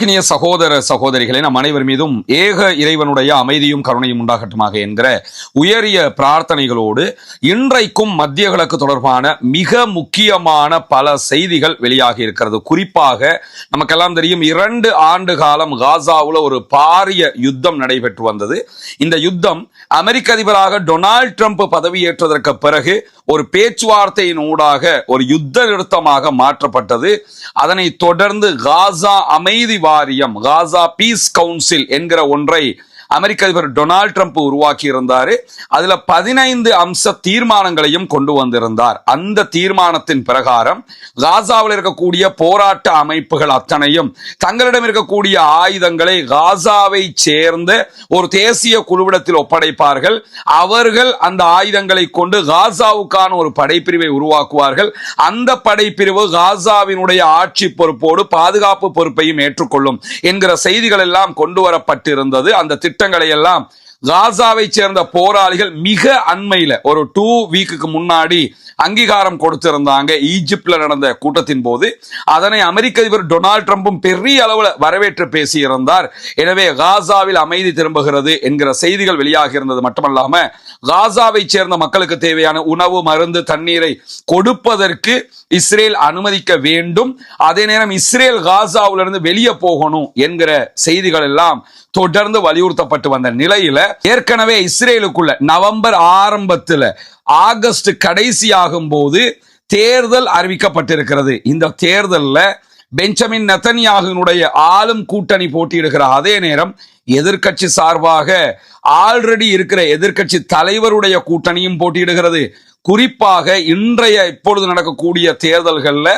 இனிய சகோதர சகோதரிகளே, நம் அனைவர் மீதும் ஏக இறைவனுடைய அமைதியும் கருணையும் உண்டாகட்டுமாக என்கிற உயரிய பிரார்த்தனைகளோடு இன்றைக்கும் மத்திய கிழக்கு தொடர்பான மிக முக்கியமான பல செய்திகள் வெளியாகி இருக்கிறது. குறிப்பாக நமக்கெல்லாம் தெரியும், 2 ஆண்டு காலம் காசாவுல ஒரு பாரிய யுத்தம் நடைபெற்று வந்தது. இந்த யுத்தம் அமெரிக்க அதிபராக டொனால்ட் ட்ரம்ப் பதவியேற்றதற்கு பிறகு ஒரு பேச்சுவார்த்தையின் ஊடாக ஒரு யுத்த நிறுத்தமாக மாற்றப்பட்டது. அதனை தொடர்ந்து காசா அமைதி வாரியம், காசா பீஸ் கவுன்சில் என்கிற ஒன்றை அமெரிக்க அதிபர் டொனால்ட் ட்ரம்ப் உருவாக்கி இருந்தாரு. அதுல 15 அம்ச தீர்மானங்களையும் கொண்டு வந்திருந்தார். அந்த தீர்மானத்தின் பிரகாரம் காசாவில் இருக்கக்கூடிய போராட்ட அமைப்புகள் அத்தனையும் தங்களிடம் இருக்கக்கூடிய ஆயுதங்களை காசாவை சேர்ந்த ஒரு தேசிய குழுவிடத்தில் ஒப்படைப்பார்கள். அவர்கள் அந்த ஆயுதங்களை கொண்டு காசாவுக்கான ஒரு படைப்பிரிவை உருவாக்குவார்கள். அந்த படைப்பிரிவு காசாவினுடைய ஆட்சி பொறுப்போடு பாதுகாப்பு பொறுப்பையும் ஏற்றுக்கொள்ளும் என்கிற செய்திகள் எல்லாம் கொண்டு வரப்பட்டிருந்தது. அந்த திட்டங்களை எல்லாம் காசாவை சேர்ந்த போராளிகள் மிக அண்மையில ஒரு 2 வீக்குக்கு முன்னாடி அங்கீகாரம் கொடுத்திருந்தாங்க. ஈஜிப்ட்ல நடந்த கூட்டத்தின் போது அதனை அமெரிக்க அதிபர் டொனால்ட் ட்ரம்பும் பெரிய அளவில் வரவேற்று பேசியிருந்தார். எனவே காசாவில் அமைதி திரும்புகிறது என்கிற செய்திகள் வெளியாகி இருந்தது மட்டுமல்லாம, காசாவை சேர்ந்த மக்களுக்கு தேவையான உணவு, மருந்து, தண்ணீரை கொடுப்பதற்கு இஸ்ரேல் அனுமதிக்க வேண்டும். அதே நேரம் இஸ்ரேல் காசாவிலிருந்து வெளியே போகணும் என்கிற செய்திகள் எல்லாம் தொடர்ந்து வலியுறுத்தப்பட்டு வந்த நிலையில, ஏற்கனவே இஸ்ரேலுக்குள்ள நவம்பர் ஆரம்பத்துல ஆகஸ்ட் கடைசி ஆகும் போது தேர்தல் அறிவிக்கப்பட்டிருக்கிறது. இந்த தேர்தல்ல பெஞ்சமின் நெதன்யாகுவினுடைய ஆளும் கூட்டணி போட்டியிடுகிற அதே நேரம் எதிர்கட்சி சார்பாக ஆல்ரெடி இருக்கிற எதிர்கட்சி தலைவருடைய கூட்டணியும் போட்டியிடுகிறது. குறிப்பாக இப்பொழுது நடக்கக்கூடிய தேர்தல்கள்ல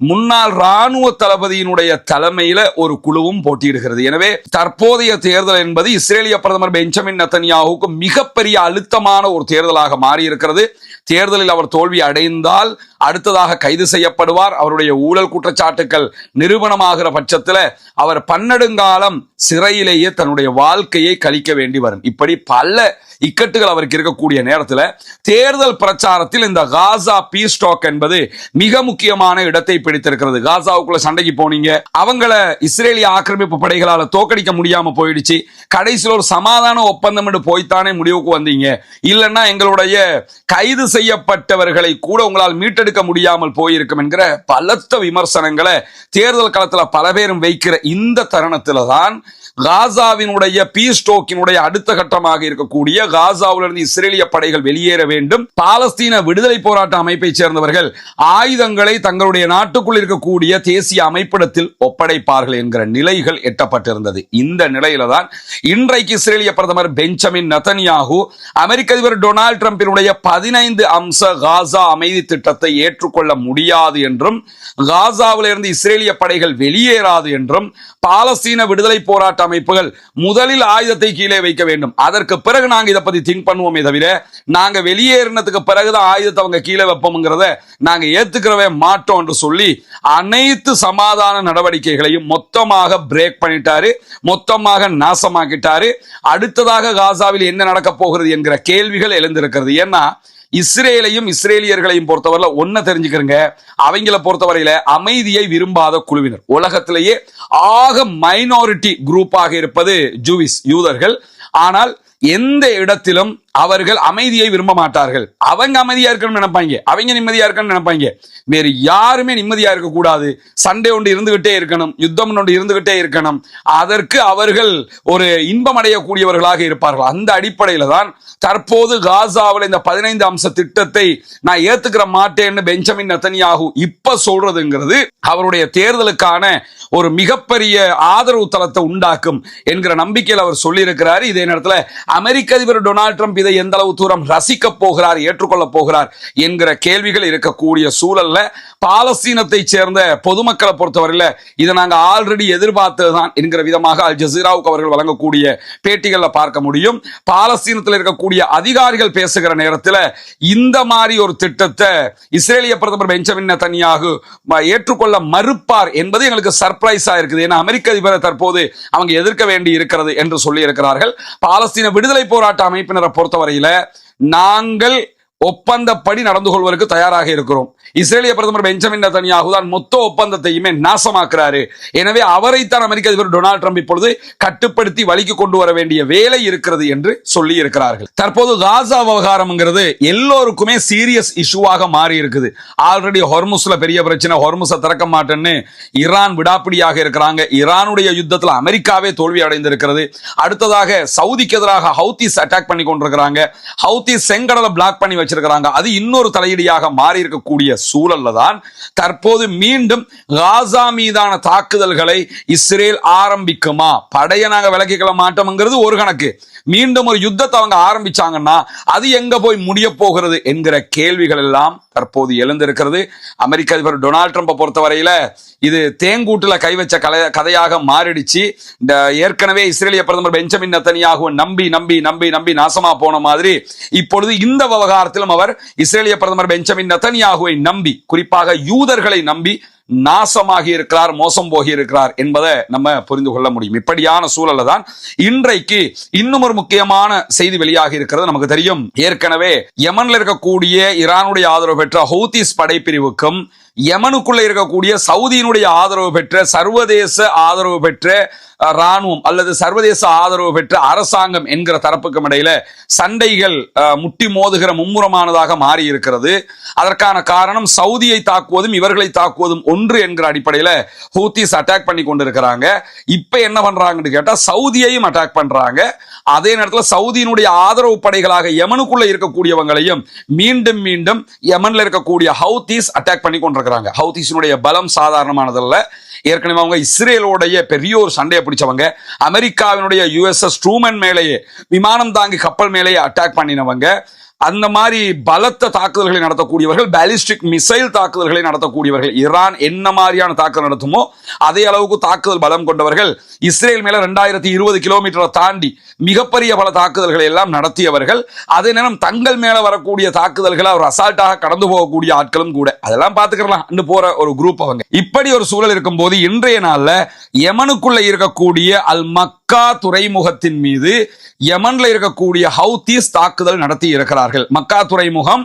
முன்னாள் ராணுவ தளபதியினுடைய தலைமையில ஒரு குழுவும் போட்டியிடுகிறது. எனவே தற்போதைய தேர்தல் என்பது இஸ்ரேலிய பிரதமர் பெஞ்சமின் நெதன்யாகுவுக்கு மிகப்பெரிய அழுத்தமான ஒரு தேர்தலாக மாறி இருக்கிறது. தேர்தலில் அவர் தோல்வி அடைந்தால் அடுத்ததாக கைது செய்யப்படுவார். அவருடைய ஊழல் குற்றச்சாட்டுகள் நிரூபணமாகிற பட்சத்தில் அவர் பன்னெடுங்காலம் சிறையிலேயே தன்னுடைய வாழ்க்கையை கழிக்க வேண்டி வரும். இப்படி பல இக்கட்டுகள் அவருக்கு இருக்கக்கூடிய நேரத்தில் தேர்தல் பிரச்சாரத்தில் இந்த காசா பீஸ் டாக் என்பது மிக முக்கியமான இடத்தை பிடித்திருக்கிறது. காசாவுக்குள்ள சண்டைக்கு போனீங்க, அவங்கள இஸ்ரேலிய ஆக்கிரமிப்பு படைகளால தோக்கடிக்க முடியாம போயிடுச்சு, கடைசியில் ஒரு சமாதான ஒப்பந்தம் என்று போய்த்தானே முடிவுக்கு வந்தீங்க, இல்லைன்னா எங்களுடைய கைது செய்யப்பட்டவர்களை கூட உங்களால் மீட்டெடுக்க முடியாமல் போயிருக்கும் என்கிற பலத்த விமர்சனங்களை தேர்தல் களத்தில் பல பேரும் வைக்கிற இந்த தருணத்தில் தான் காசாவினுடைய பீஸ் டாக்கினுடைய அடுத்த கட்டமாக இருக்கக்கூடிய காசாவிலிருந்து இஸ்ரேலிய படைகள் வெளியேற வேண்டும், பாலஸ்தீன விடுதலை போராட்ட அமைப்பை சேர்ந்தவர்கள் ஆயுதங்களை தங்களுடைய நாட்டுக்குள் இருக்கக்கூடிய தேசிய அமைப்பிடத்தில் ஒப்படைப்பார்கள் என்கிற நிலைகள் எட்டப்பட்டிருந்தது. இந்த நிலையில தான் இன்றைக்கு இஸ்ரேலிய பிரதமர் பெஞ்சமின் நெதன்யாகு அமெரிக்க அதிபர் டொனால்ட் ட்ரம்பினுடைய 15 அம்ச காசா அமைதி திட்டத்தை ஏற்றுக்கொள்ள முடியாது என்றும், காசாவிலிருந்து இஸ்ரேலிய படைகள் வெளியேறாது என்றும், பாலஸ்தீன விடுதலை போராட்ட அமைப்புகள் முதலில் ஆயுதத்தை கீழே வைக்க வேண்டும், அதற்கு பிறகு நாங்க இதை பத்தி திங்க் பண்ணுவோமே தவிர நாங்க வெளியேறினதுக்கு பிறகுதான் ஆயுதத்தை அவங்க கீழே வைப்போம்ங்கிறத நாங்க ஏத்துக்கிறவே மாட்டோம் என்று சொல்லி அனைத்து சமாதான நடவடிக்கைகளையும் மொத்தமாக பிரேக் பண்ணிட்டாரு, மொத்தமாக நாசமாக்கிட்டாரு. அடுத்ததாக காசாவில் என்ன நடக்க போகிறது என்கிற கேள்விகள் எழுந்திருக்கிறது. ஏன்னா இஸ்ரேலையும் இஸ்ரேலியர்களையும் பொறுத்தவரையில ஒன்ன தெரிஞ்சுக்கிறங்க, அவங்கள பொறுத்தவரையில அமைதியை விரும்பாத குழுவினர், உலகத்திலேயே ஆக மைனாரிட்டி குரூப்பாக இருப்பது யூதர்கள். ஆனால் எந்த இடத்திலும் அவர்கள் அமைதியை விரும்ப மாட்டார்கள். அவங்க அமைதியா இருக்கணும்னு நினைப்பாங்க, அவங்க நிம்மதியா இருக்கணும்னு நினைப்பாங்க. வேறு யாருமே நிம்மதியா இருக்க கூடாது, சண்டை ஒன்று இருந்துகிட்டே இருக்கணும், யுத்தம் ஒன்று இருந்துகிட்டே இருக்கணும், அதற்கு அவர்கள் ஒரு இன்பம் அடையக்கூடியவர்களாக இருப்பார்கள். அந்த அடிப்படையில தான் தற்போது காசாவில் இந்த 15 அம்ச திட்டத்தை நான் ஏத்துக்கிற மாட்டேன்னு பெஞ்சமின் நெதன்யாகு இப்ப சொல்றதுங்கிறது அவருடைய தேர்தலுக்கான ஒரு மிகப்பெரிய ஆதரவு தளத்தை உண்டாக்கும் என்கிற நம்பிக்கையில் அவர் சொல்லியிருக்கிறார். இதே நேரத்தில் அமெரிக்க அதிபர் டொனால்ட் ட்ரம்ப் இதை எந்த அளவு தூரம் ரசிக்க போகிறார், ஏற்றுக்கொள்ள போகிறார் என்கிற கேள்விகள் இருக்கக்கூடிய சூழல்ல பாலஸ்தீனத்தை சேர்ந்த பொதுமக்களை பொறுத்தவரையில இதை நாங்க ஆல்ரெடி எதிர்பார்த்ததுதான் என்கிற விதமாக அல் ஜசீராவுக்கு அவர்கள் வழங்கக்கூடிய பேட்டிகளில் பார்க்க முடியும். பாலஸ்தீனத்தில் இருக்கக்கூடிய அதிகாரிகள் பேசுகிற நேரத்தில் இந்த மாதிரி ஒரு திட்டத்தை இஸ்ரேலிய பிரதமர் பெஞ்சமின் நெதன்யாகு ஏற்றுக்கொள்ள மறுப்பார் என்பது எங்களுக்கு சர்ப்ரைஸா இருக்குது. ஏன்னா அமெரிக்க அதிபரை தற்போது அவங்க எதிர்க்க வேண்டி இருக்கிறது என்று சொல்லி இருக்கிறார்கள். பாலஸ்தீன விடுதலை போராட்ட அமைப்பினரை பொறுத்தவரையில நாங்கள் ஒப்பந்தப்படி நடந்து கொள்வதற்கு தயாராக இருக்கிறோம். இஸ்ரேலிய பிரதமர் பெஞ்சமின் நெதன்யாகு தான் மொத்த ஒப்பந்தத்தையுமே நாசமாக்குறாரு. எனவே அவரைத்தான் அமெரிக்க அதிபர் டொனால்ட் ட்ரம்ப் இப்பொழுது கட்டுப்படுத்தி வழிக்கு கொண்டு வர வேண்டிய வேலை இருக்கிறது என்று சொல்லி இருக்கிறார்கள். தற்போது காசா விவகாரம்ங்கிறது எல்லோருக்குமே சீரியஸ் இஷ்யூவாக மாறி இருக்குது. ஆல்ரெடி ஹொர்முஸ்ல பெரிய பிரச்சனை, ஹொர்முஸை திறக்க மாட்டேன்னு ஈரான் விடாப்பிடியாக இருக்கிறாங்க. ஈரானுடைய யுத்தத்தில் அமெரிக்காவே தோல்வி அடைந்திருக்கிறது. அடுத்ததாக சவுதிக்கு எதிராக ஹவுதிஸ் அட்டாக் பண்ணி கொண்டிருக்கிறாங்க. ஹவுதிஸ் செங்கடலை பிளாக் பண்ணி வச்சிருக்கிறாங்க. அது இன்னொரு தலையீடியாக மாறி இருக்கக்கூடிய சூழல்ல தான் தற்போது மீண்டும் காசா மீதான தாக்குதல்களை இஸ்ரேல் ஆரம்பிக்குமா? படைய நாங்க விலக்கிக்கொள்ள மாட்டோம்ங்கிறது ஒரு கணக்கு, மீண்டும் ஒரு யுத்தத்தை அவங்க ஆரம்பிச்சாங்கன்னா அது எங்க போய் முடிய போகிறது என்கிற கேள்விகள் எல்லாம் தற்போது எழுந்திருக்கிறது. அமெரிக்க அதிபர் டொனால்ட் ட்ரம்பை பொறுத்தவரையில இது தேங்கூட்டுல கை வச்ச கதையாக மாறிடுச்சு. இந்த ஏற்கனவே இஸ்ரேலிய பிரதமர் பெஞ்சமின் நெதன்யாகு நம்பி நம்பி நம்பி நம்பி நாசமா போன மாதிரி இப்பொழுது இந்த விவகாரத்திலும் அவர் இஸ்ரேலிய பிரதமர் பெஞ்சமின் நெதன்யாகுவை நம்பி, குறிப்பாக யூதர்களை நம்பி நாசமாகி இருக்கிறார், மோசம் போகி இருக்கிறார் என்பதை நம்ம புரிந்து கொள்ள முடியும். இப்படியான சூழல்ல தான் இன்றைக்கு இன்னும் ஒரு முக்கியமான செய்தி வெளியாகி இருக்கிறது. நமக்கு தெரியும், ஏற்கனவே யமன்ல இருக்கக்கூடிய ஈரானுடைய ஆதரவு பெற்ற ஹூதிஸ் படைப்பிரிவுக்கும் யமனுக்குள்ள இருக்கக்கூடிய சவுதியினுடைய ஆதரவு பெற்ற சர்வதேச ஆதரவு பெற்ற ராணுவம் அல்லது சர்வதேச ஆதரவு பெற்ற அரசாங்கம் என்கிற தரப்புக்கும் இடையில சண்டைகள் முட்டி மோதுகிற மும்முரமானதாக மாறி இருக்கிறது. அதற்கான காரணம் சவுதியை தாக்குவதும் இவர்களை தாக்குவதும் ஒன்று என்கிற அடிப்படையில ஹூதிஸ் அட்டாக் பண்ணி கொண்டிருக்கிறாங்க. இப்ப என்ன பண்றாங்கன்னு கேட்டா சவுதியையும் அட்டாக் பண்றாங்க. அதே நேரத்தில் சவுதியினுடைய ஆதரவு படைகளாக யமனுக்குள்ள இருக்கக்கூடியவங்களையும் மீண்டும் மீண்டும் யமன்ல இருக்கக்கூடிய ஹவுதிஸ் அட்டாக் பண்ணி கொண்டிருக்கிறாங்க. ஹவுதிஸினுடைய பலம் சாதாரணமானதல்ல. ஏற்கனவே அவங்க இஸ்ரேலோடைய பெரிய ஒரு சண்டையை பிடிச்சவங்க. அமெரிக்காவினுடைய USS ட்ரூமன் மேலேயே விமானம் தாங்கி கப்பல் மேலேயே அட்டாக் பண்ணினவங்க. அந்த மாதிரி பலத்த தாக்குதல்களை நடத்தக்கூடியவர்கள், பாலிஸ்டிக் மிசைல் தாக்குதல்களை நடத்தக்கூடியவர்கள். ஈரான் என்ன மாதிரியான தாக்குதல் நடத்துமோ அதே அளவுக்கு தாக்குதல் பலம் கொண்டவர்கள். இஸ்ரேல் மேல 2020 கிலோமீட்டரை தாண்டி மிகப்பெரிய பல தாக்குதல்களை எல்லாம் நடத்தியவர்கள். அதே நேரம் தங்கள் மேல வரக்கூடிய தாக்குதல்களை அவர் அசால்ட்டாக கடந்து போகக்கூடிய ஆட்களும் கூட. அதெல்லாம் பாத்துக்கலாம் போற ஒரு குரூப் அவங்க. இப்படி ஒரு சூழல் இருக்கும் போது இன்றைய நாள்ல யமனுக்குள்ள இருக்கக்கூடிய அல் மக்கா துறைமுகத்தின் மீது யமன்ல இருக்கக்கூடிய ஹவுதிஸ் தாக்குதல் நடத்தி இருக்கிறார்கள். மக்கா துறைமுகம்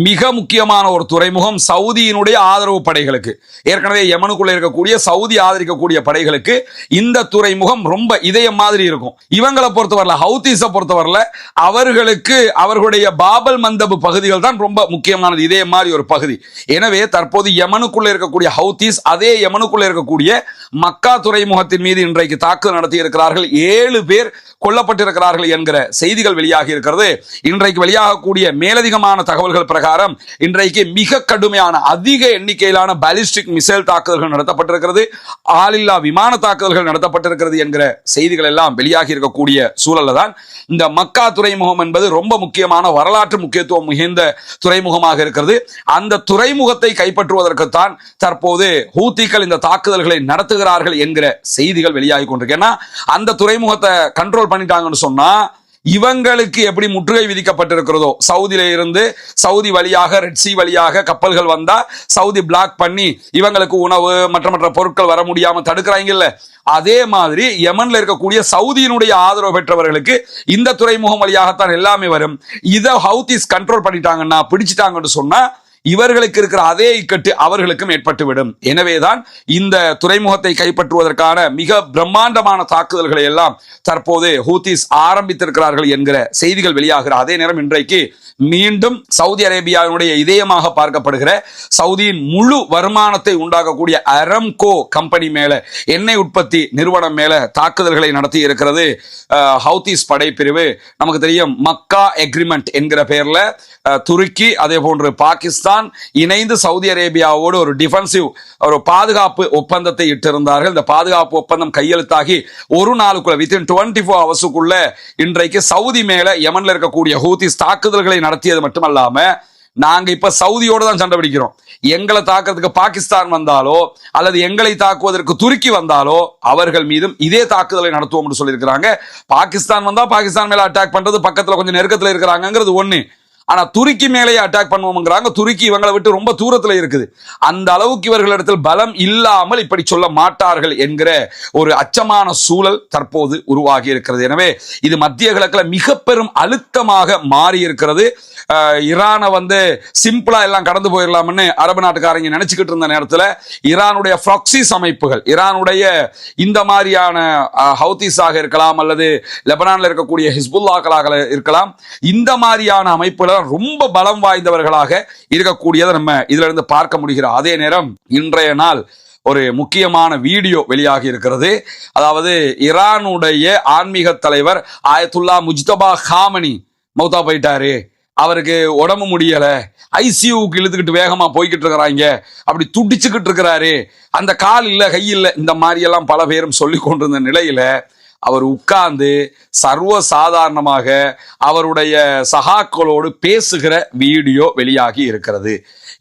மிக முக்கியமான ஒரு துறைமுகம் சவுதியினுடைய ஆதரவு படைகளுக்கு. ஏற்கனவே யமனுக்குள்ள இருக்கக்கூடிய சவுதி ஆதரிக்கக்கூடிய படைகளுக்கு இந்த துறைமுகம் ரொம்ப இதயம் மாதிரி இருக்கும். இவங்களை பொறுத்தவரையில, ஹவுதிஸை பொறுத்தவரையில அவர்களுக்கு அவர்களுடைய பாபல் மந்தபு பகுதிகள் தான் ரொம்ப முக்கியமானது, இதயம் மாதிரி ஒரு பகுதி. எனவே தற்போது யமனுக்குள்ள இருக்கக்கூடிய ஹவுதிஸ் அதே யமனுக்குள்ள இருக்கக்கூடிய மக்கா துறைமுகத்தின் மீது இன்றைக்கு தாக்குதல் நடத்தி இருக்கிறார்கள். 7 பேர் கொல்லப்பட்டிருக்கிறார்கள் என்கிற செய்திகள் வெளியாகி இருக்கிறது. இன்றைக்கு வெளியாகக்கூடிய மேலதிகமான தகவல்கள் பிரகாரம் இன்றைக்கு மிக கடுமையான அதிக எண்ணிக்கையிலான பாலிஸ்டிக் மிசைல் தாக்குதல்கள் நடத்தப்பட்டிருக்கிறது, ஆளில்லா விமான தாக்குதல்கள் நடத்தப்பட்டிருக்கிறது என்கிற செய்திகள் எல்லாம் வெளியாகி இருக்கக்கூடிய சூழல்ல தான் இந்த மக்கா துறைமுகம் என்பது ரொம்ப முக்கியமான வரலாற்று முக்கியத்துவம் மிகுந்த துறைமுகமாக இருக்கிறது. அந்த துறைமுகத்தை கைப்பற்றுவதற்குத்தான் தற்போது ஹூத்திகள் இந்த தாக்குதல்களை நடத்துகிறார்கள் என்கிற செய்திகள் வெளியாகி கொண்டிருக்கேன். அந்த துறைமுகத்தை கண்ட்ரோல் பண்ணிட்டாங்கன்னு சொன்னா இவங்களுக்கு எப்படி முற்றுகை விதிக்கப்பட்டிருக்கிறதோ, சவுதியில இருந்து சவுதி வழியாக ரெட் சி வழியாக கப்பல்கள் வந்தா சவுதி பிளாக் பண்ணி இவங்களுக்கு உணவு மற்ற பொருட்கள் வர முடியாம தடுக்கிறாங்கல்ல, அதே மாதிரி யமன்ல இருக்கக்கூடிய சவுதியினுடைய ஆதரவு பெற்றவர்களுக்கு இந்த துறைமுகம் வழியாகத்தான் எல்லாமே வரும். இதை ஹவுதிஸ் கண்ட்ரோல் பண்ணிட்டாங்கன்னா, பிடிச்சிட்டாங்கன்னு சொன்னா இவர்களுக்கு இருக்கிற அதே இக்கட்டு அவர்களுக்கும் ஏற்பட்டுவிடும். எனவேதான் இந்த துறைமுகத்தை கைப்பற்றுவதற்கான மிக பிரம்மாண்டமான தாக்குதல்களை எல்லாம் தற்போது ஹூதிஸ் ஆரம்பித்திருக்கிறார்கள் என்கிற செய்திகள் வெளியாகிற அதே நேரம் இன்றைக்கு மீண்டும் சவுதி அரேபியாவினுடைய இதயமாக பார்க்கப்படுகிற சவுதியின் முழு வருமானத்தை உண்டாக்கக்கூடிய அரம்கோ கம்பெனி மேல, எண்ணெய் உற்பத்தி நிறுவனம் மேல தாக்குதல்களை நடத்தி இருக்கிறது ஹவுதிஸ் படைப்பிரிவு. நமக்கு தெரியும், மக்கா எக்ரிமெண்ட் என்கிற பெயர்ல துருக்கி அதே போன்று பாகிஸ்தான் இணைந்து சவுதி அரேபியாவோடு ஒரு டிஃபென்சிவ் ஒரு பாதுகாப்பு ஒப்பந்தத்தை இட்டிருந்தார்கள். இந்த பாதுகாப்பு ஒப்பந்தம் கையெழுத்தாகி ஒரு நாளுக்குள்ள வித்தின் 24 ஹவர்ஸுக்குள்ள இன்றைக்கு சவுதி மேல யமன்ல இருக்கக்கூடிய ஹூதிஸ் தாக்குதல்களை நடத்தியது மட்டுமல்லாம நாங்க இப்ப சவுதியோடு தான் சண்டை பிடிக்கிறோம், எங்களை தாக்குறதுக்கு பாகிஸ்தான் வந்தாலோ அல்லது எங்களை தாக்குவதற்கு துருக்கி வந்தாலோ அவர்கள் மீதும் இதே தாக்குதலை நடத்துவோம் என்று சொல்லியிருக்கிறாங்க. பாகிஸ்தான் வந்தா பாகிஸ்தான் மேல அட்டாக் பண்றது, பக்கத்துல கொஞ்சம் நெருக்கத்துல இருக்கிறாங்கிறது ஒண்ணு. ஆனா துருக்கி மேலேயே அட்டாக் பண்ணுவோம்ங்கிறாங்க. துருக்கி இவங்களை விட்டு ரொம்ப தூரத்துல இருக்குது. அந்த அளவுக்கு இவர்களிடத்தில் பலம் இல்லாமல் இப்படி சொல்ல மாட்டார்கள் என்கிற ஒரு அச்சமான சூழல் தற்போது உருவாகி இருக்கிறது. எனவே இது மத்திய கிழக்குல மிக பெரும் அழுத்தமாக மாறி இருக்கிறது. ஈரானை சிம்பிளா எல்லாம் கடந்து போயிடலாம்னு அரபு நாட்டுக்காரங்க நினைச்சுக்கிட்டு இருந்த நேரத்தில் ஈரானுடைய ப்ராக்சிஸ் அமைப்புகள், ஈரானுடைய இந்த மாதிரியான ஹவுதிஸாக இருக்கலாம் அல்லது லெபனான்ல இருக்கக்கூடிய ஹிஸ்புல்லாக்களாக இருக்கலாம், இந்த மாதிரியான அமைப்புகள் ரொம்ப பலம் வாய்ந்தவர்களாக இருக்கக்கூடியதை நம்ம இதுல இருந்து பார்க்க முடிகிறது. அதே நேரம் இன்றைய நாள் ஒரு முக்கியமான வீடியோ வெளியாகி இருக்கிறது. அதாவது ஈரானுடைய ஆன்மீக தலைவர் ஆயத்துல்லா முஜ்தபா காமனி மௌத்தா போயிட்டாரு, அவருக்கு உடம்பு முடியல, ஐசியூக்கு இழுத்துக்கிட்டு வேகமா போய்கிட்டு இருக்கிறாங்க, அப்படி துடிச்சுக்கிட்டு இருக்கிறாரு, அந்த கால் இல்ல கை இல்ல, இந்த மாதிரி எல்லாம் பல பேரும் சொல்லி கொண்டிருந்த நிலையில அவர் உட்கார்ந்து சர்வ சாதாரணமாக அவருடைய சகாக்களோடு பேசுகிற வீடியோ வெளியாகி இருக்கிறது.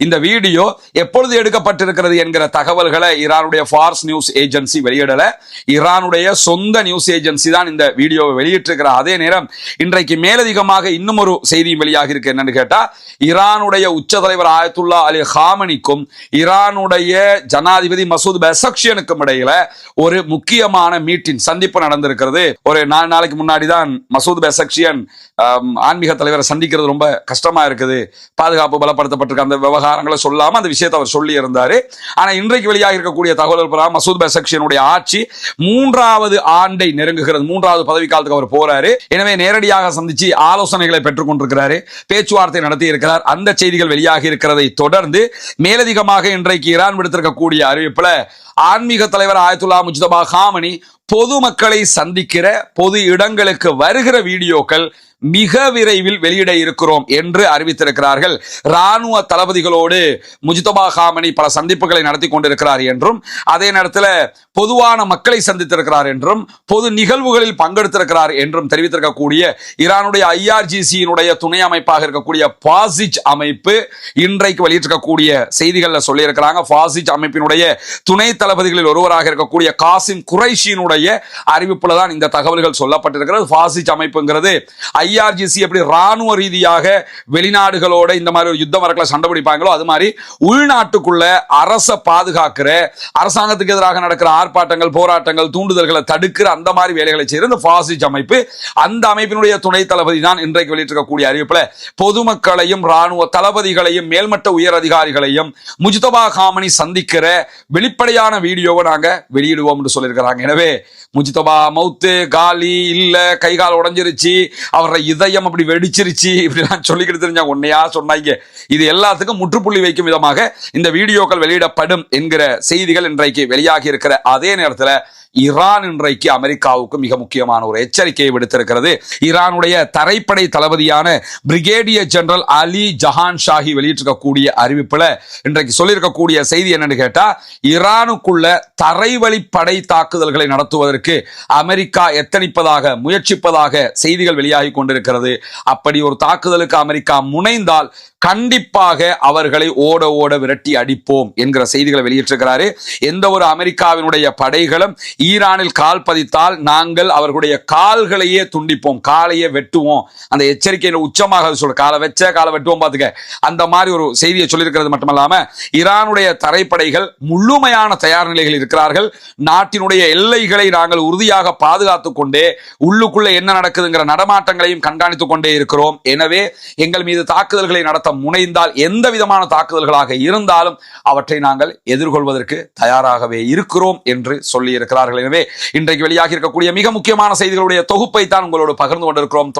இந்த வீடியோ எப்பொழுது எடுக்கப்பட்டிருக்கிறது என்கிற தகவல்களை ஈரானுடைய ஃபார்ஸ் நியூஸ் ஏஜென்சி வெளியிடல. ஈரானுடைய சொந்த நியூஸ் ஏஜென்சி தான் இந்த வீடியோவை வெளியிட்டிருக்கிற. அதே நேரம் இன்றைக்கு மேலதிகமாக இன்னும் ஒரு செய்தி வெளியாகி இருக்கு. என்னன்னு கேட்டா, ஈரானுடைய உச்ச தலைவர் ஆயத்துல்லா அலி காமனிக்கும் ஈரானுடைய ஜனாதிபதி மசூத் பெசக்ஷியனுக்கும் இடையில ஒரு முக்கியமான மீட்டிங் சந்திப்பு நடந்திருக்கிறது. ஒரு 4 நாளைக்கு முன்னாடி தான் மசூத் பெசக்ஷியன் ஆன்மீக தலைவரை சந்திக்கிறது ரொம்ப கஷ்டமா இருக்குது, பாதுகாப்பு பலப்படுத்தப்பட்டிருக்க அந்த விவகாரங்களை சொல்லாம அந்த விஷயத்தை அவர் சொல்லி இருந்தாரு. ஆனா இன்றைக்கு வெளியாக இருக்கக்கூடிய தகவல் பிரகாரம் மசூத் பெசக்ஷியனுடைய ஆட்சி 3வது ஆண்டை நெருங்குகிறது. 3வது பதவி காலத்துக்கு அவர் போறாரு. எனவே நேரடியாக சந்திச்சு ஆலோசனைகளை பெற்றுக் கொண்டிருக்கிறாரு, பேச்சுவார்த்தை நடத்தி இருக்கிறார். அந்த செய்திகள் வெளியாகி இருக்கிறதை தொடர்ந்து மேலதிகமாக இன்றைக்கு ஈரான் விடுத்திருக்கக்கூடிய அறிவிப்புல ஆன்மீக தலைவர் ஆயத்துல்லா முஜ்தபா காமனி பொதுமக்களை சந்திக்கிற, பொது இடங்களுக்கு வருகிற வீடியோக்கள் மிக விரைவில் வெளியிட இருக்கிறோம் என்று அறிவித்திருக்கிறார்கள். ராணுவ தளபதிகளோடு முஜ்தபா காமனி பல சந்திப்புகளை நடத்தி கொண்டிருக்கிறார் என்றும், அதே நேரத்தில் பொதுவான மக்களை சந்தித்திருக்கிறார் என்றும், பொது நிகழ்வுகளில் பங்கெடுத்திருக்கிறார் என்றும் தெரிவித்திருக்கக்கூடிய ஈரானுடைய IRGC-யினுடைய துணை அமைப்பாக இருக்கக்கூடிய பாசிச் அமைப்பு இன்றைக்கு வெளியிட்டிருக்கக்கூடிய செய்திகளில் சொல்லியிருக்கிறாங்க. பாசிச் அமைப்பினுடைய துணை தளபதிகளில் ஒருவராக இருக்கக்கூடிய காசிம் குரைஷியினுடைய அறிவிப்புல தான் இந்த தகவல்கள் சொல்லப்பட்டிருக்கிறது. பாசிச் அமைப்புங்கிறது IRGC எப்படி ராணுவ ரீதியாக வெளிநாடுகளோட இந்த மாதிரி ஒரு யுத்த மரக்களை சண்டை பிடிப்பாங்களோ அது மாதிரி உள்நாட்டுக்குள்ள அரச பாதுகாக்கிற, அரசாங்கத்துக்கு எதிராக நடக்கிற ஆர்ப்பாட்டங்கள், போராட்டங்கள், தூண்டுதல்களை தடுக்கிற அந்த மாதிரி வேலைகளை செய்யற இந்த பாசிச் அமைப்பு, அந்த அமைப்பினுடைய துணை தளபதி தான் இன்றைக்கு வெளியிட்டிருக்கக்கூடிய அறிவிப்புல பொதுமக்களையும் ராணுவ தளபதிகளையும் மேல்மட்ட உயர் அதிகாரிகளையும் முஜ்தபா காமனி சந்திக்கிற வெளிப்படையான வீடியோவை நாங்க வெளியிடுவோம் என்று சொல்லியிருக்கிறாங்க. எனவே முஜ்தபா மௌத்து, காலி இல்ல, கை கால் உடைஞ்சிருச்சு, அவரோட இதயம் அப்படி வெடிச்சிருச்சு, இப்படிலாம் சொல்லிக்கிட்டு தெரிஞ்சா உன்னையா சொன்னாங்க. இது எல்லாத்துக்கும் முற்றுப்புள்ளி வைக்கும் விதமாக இந்த வீடியோக்கள் வெளியிடப்படும் என்கிற செய்திகள் இன்றைக்கு வெளியாகி இருக்கிற அதே நேரத்தில் ஈரான் இன்றைக்கு அமெரிக்காவுக்கு மிக முக்கியமான ஒரு எச்சரிக்கையை விடுத்திருக்கிறது. ஈரானுடைய தரைப்படை தளபதியான brigadier general Ali Jahanshahi வெளியிட்டிருக்கக்கூடிய அறிவிப்புல இன்றைக்கு சொல்லியிருக்கக்கூடிய செய்தி என்னன்னு கேட்டா, ஈரானுக்குள்ள தரைவழி படை தாக்குதல்களை நடத்துவதற்கு அமெரிக்கா எத்தனிப்பதாக, முயற்சிப்பதாக செய்திகள் வெளியாகி கொண்டிருக்கிறது. அப்படி ஒரு தாக்குதலுக்கு அமெரிக்கா முனைந்தால் கண்டிப்பாக அவர்களை ஓட ஓட விரட்டி அடிப்போம் என்கிற செய்திகளை வெளியிட்டிருக்கிறாரு. எந்த ஒரு அமெரிக்காவினுடைய படைகளும் ஈரானில் கால் பதித்தால் நாங்கள் அவர்களுடைய கால்களையே துண்டிப்போம், காலையே வெட்டுவோம், அந்த எச்சரிக்கையின் உச்சமாக சொல்ற, காலை வச்ச காலை வெட்டுவோம் பாத்துக்க, அந்த மாதிரி ஒரு செய்தியை சொல்லியிருக்கிறது மட்டுமல்லாம ஈரானுடைய தரைப்படைகள் முழுமையான தயார் நிலையில் இருக்கிறார்கள். நாட்டினுடைய எல்லைகளை நாங்கள் உறுதியாக பாதுகாத்துக் கொண்டே உள்ளுக்குள்ள என்ன நடக்குதுங்கிற நடமாட்டங்களையும் கண்காணித்துக் கொண்டே இருக்கிறோம். எனவே எங்கள் மீது தாக்குதல்களை நடத்த முனைந்தால், எந்த விதமான தாக்குதல்களாக இருந்தாலும் அவற்றை நாங்கள் எதிர்கொள்வதற்கு தயாராகவே இருக்கிறோம் என்று சொல்லி இருக்கிறார்கள். எனவே இன்றைக்கு வெளியாகி இருக்கக்கூடிய மிக முக்கியமான செய்திகளுடைய தொகுப்பை தான் உங்களோடு பகிர்ந்து கொண்டிருக்கிறோம்.